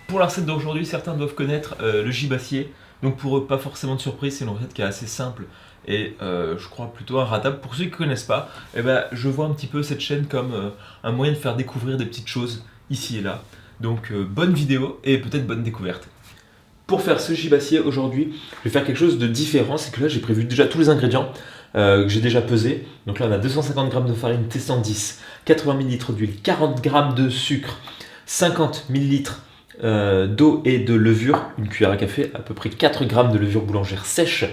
Pour la recette d'aujourd'hui, certains doivent connaître le gibassier. Donc pour eux, pas forcément de surprise, c'est une recette qui est assez simple et je crois plutôt inratable. Pour ceux qui ne connaissent pas, eh ben, je vois un petit peu cette chaîne comme un moyen de faire découvrir des petites choses ici et là. Donc bonne vidéo et peut-être bonne découverte. Pour faire ce gibassier aujourd'hui, je vais faire quelque chose de différent. C'est que là, j'ai prévu déjà tous les ingrédients que j'ai déjà pesés. Donc là, on a 250 g de farine T110, 80 ml d'huile, 40 g de sucre, 50 ml d'eau et de levure, une cuillère à café, à peu près 4 g de levure boulangère sèche.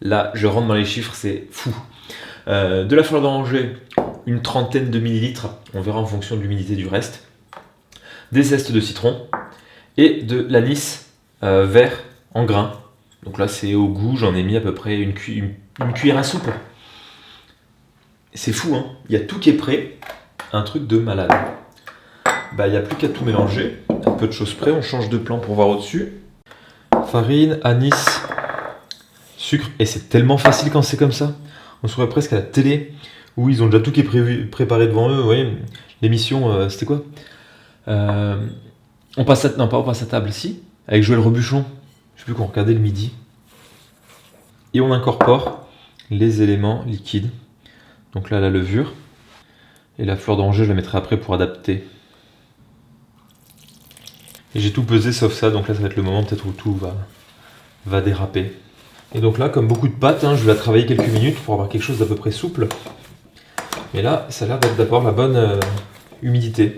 Là, je rentre dans les chiffres, c'est fou. De la fleur d'oranger, une trentaine de millilitres, on verra en fonction de l'humidité du reste. Des zestes de citron et de l'anis vert en grains. Donc là, c'est au goût, j'en ai mis à peu près une cuillère à soupe. C'est fou, hein, il y a tout qui est prêt, un truc de malade. Bah, il n'y a plus qu'à tout mélanger, un peu de choses près, on change de plan pour voir au-dessus. Farine, anis, sucre, et c'est tellement facile quand c'est comme ça. On se croirait presque à la télé, où ils ont déjà tout qui est préparé devant eux. Vous voyez, l'émission, c'était quoi on passe à, non, pas on passe à table, si, avec Joël Robuchon, je sais plus qu'on regardait le midi. Et on incorpore les éléments liquides. Donc là, la levure, et la fleur d'oranger, je la mettrai après pour adapter. Et j'ai tout pesé sauf ça, donc là ça va être le moment peut-être où tout va déraper. Et donc là, comme beaucoup de pâtes, je vais la travailler quelques minutes pour avoir quelque chose d'à peu près souple. Mais là, ça a l'air d'avoir la bonne humidité.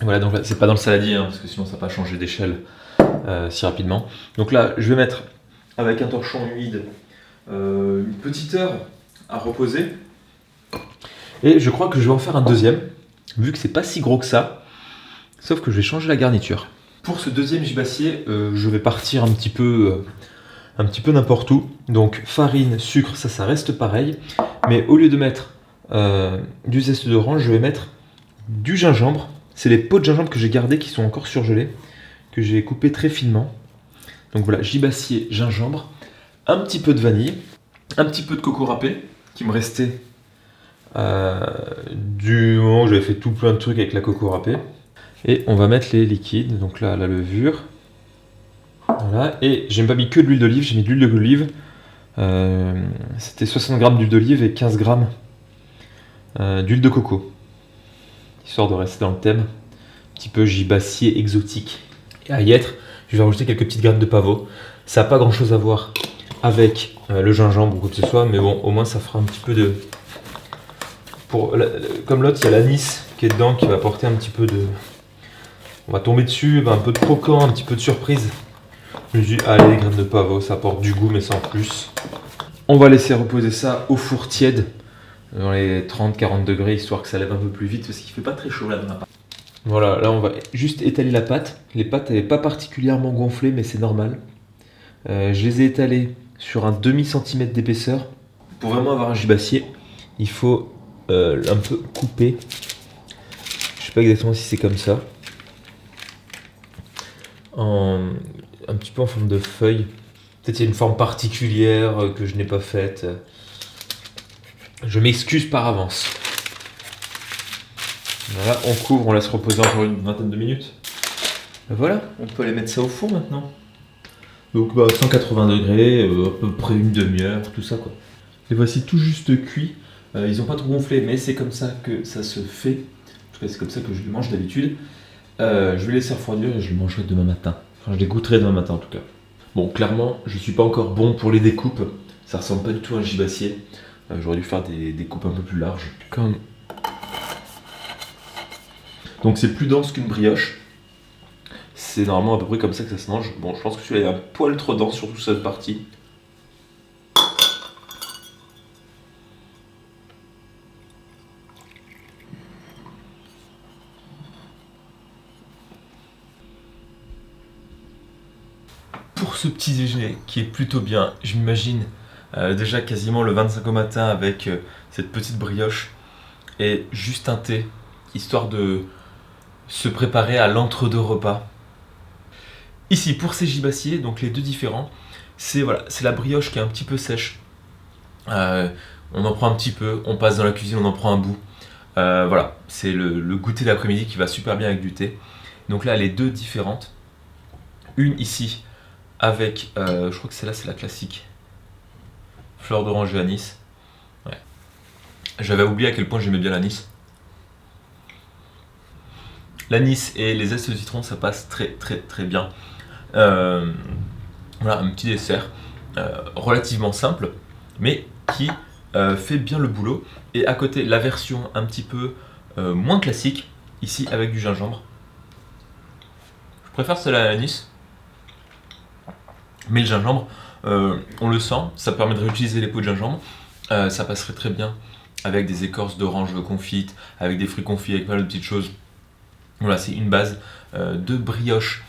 Voilà, donc là, c'est pas dans le saladier, parce que sinon ça va pas changer d'échelle si rapidement. Donc là, je vais mettre avec un torchon humide une petite heure à reposer. Et je crois que je vais en faire un deuxième, vu que c'est pas si gros que ça. Sauf que je vais changer la garniture. Pour ce deuxième gibassier, je vais partir un petit peu n'importe où. Donc farine, sucre, ça reste pareil. Mais au lieu de mettre du zeste d'orange, je vais mettre du gingembre. C'est les pots de gingembre que j'ai gardés qui sont encore surgelés, que j'ai coupés très finement. Donc voilà, gibassier, gingembre, un petit peu de vanille, un petit peu de coco râpé qui me restait du moment où j'avais fait tout plein de trucs avec la coco râpée. Et on va mettre les liquides, donc là la levure. Voilà, et j'ai pas mis que de l'huile d'olive, j'ai mis de l'huile d'olive. C'était 60 g d'huile d'olive et 15 g d'huile de coco. Histoire de rester dans le thème. Un petit peu gibassier exotique. Et à y être, je vais rajouter quelques petites graines de pavot. Ça n'a pas grand chose à voir avec le gingembre ou quoi que ce soit, mais bon, au moins ça fera un petit peu de. Comme l'autre, il y a l'anis qui est dedans qui va apporter un petit peu de. On va tomber dessus, un peu de croquant, un petit peu de surprise. Je me suis dit, allez, les graines de pavot, ça apporte du goût, mais sans plus. On va laisser reposer ça au four tiède, dans les 30-40 degrés, histoire que ça lève un peu plus vite, parce qu'il fait pas très chaud là dans la pâte. Voilà, là on va juste étaler la pâte. Les pâtes n'avaient pas particulièrement gonflé, mais c'est normal. Je les ai étalées sur un demi-centimètre d'épaisseur. Pour vraiment avoir un gibassier, il faut un peu couper. Je sais pas exactement si c'est comme ça. Un petit peu en forme de feuille. Peut-être il y a une forme particulière que je n'ai pas faite. Je m'excuse par avance. Voilà, on couvre, on laisse reposer encore une vingtaine de minutes. Et voilà, on peut aller mettre ça au four maintenant. Donc 180 degrés, à peu près une demi-heure, tout ça quoi. Les voici tout juste cuits. Ils n'ont pas trop gonflé, mais c'est comme ça que ça se fait. En tout cas, c'est comme ça que je les mange d'habitude. Je vais les laisser refroidir et je les mangerai demain matin. Enfin, je les goûterai demain matin en tout cas. Bon, clairement, je suis pas encore bon pour les découpes. Ça ressemble pas du tout à un gibassier. J'aurais dû faire des découpes un peu plus larges. Donc c'est plus dense qu'une brioche. C'est normalement à peu près comme ça que ça se mange. Bon, je pense que celui-là est un poil trop dense, surtout cette partie. Pour ce petit déjeuner qui est plutôt bien, je m'imagine déjà quasiment le 25 au matin avec cette petite brioche et juste un thé, histoire de se préparer à l'entre-deux repas. Ici pour ces gibassiers, donc les deux différents, c'est la brioche qui est un petit peu sèche. On en prend un petit peu, on passe dans la cuisine, on en prend un bout. Voilà, c'est le goûter d'après-midi qui va super bien avec du thé. Donc là, les deux différentes. une ici avec, je crois que celle-là c'est la classique, fleur d'oranger anis. Ouais. J'avais oublié à quel point j'aimais bien l'anis. L'anis et les zestes de citron, ça passe très bien. Voilà, un petit dessert relativement simple, mais qui fait bien le boulot. Et à côté, la version un petit peu moins classique, ici avec du gingembre. Je préfère celle-là à l'anis, mais le gingembre, on le sent, ça permet de réutiliser les pots de gingembre. Ça passerait très bien avec des écorces d'orange confites, avec des fruits confits, avec pas mal de petites choses. Voilà, c'est une base de brioche.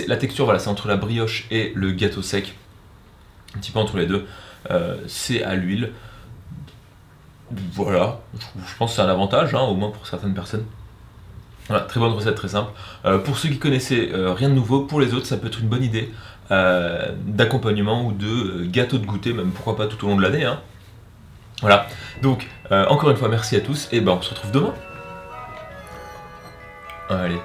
La texture, voilà, c'est entre la brioche et le gâteau sec, un petit peu entre les deux. C'est à l'huile. Voilà, je pense que c'est un avantage, hein, au moins pour certaines personnes. Voilà, très bonne recette, très simple. Pour ceux qui connaissaient, rien de nouveau. Pour les autres, ça peut être une bonne idée d'accompagnement ou de gâteau de goûter, même pourquoi pas tout au long de l'année. Hein. Voilà, donc encore une fois, merci à tous et ben on se retrouve demain. Allez.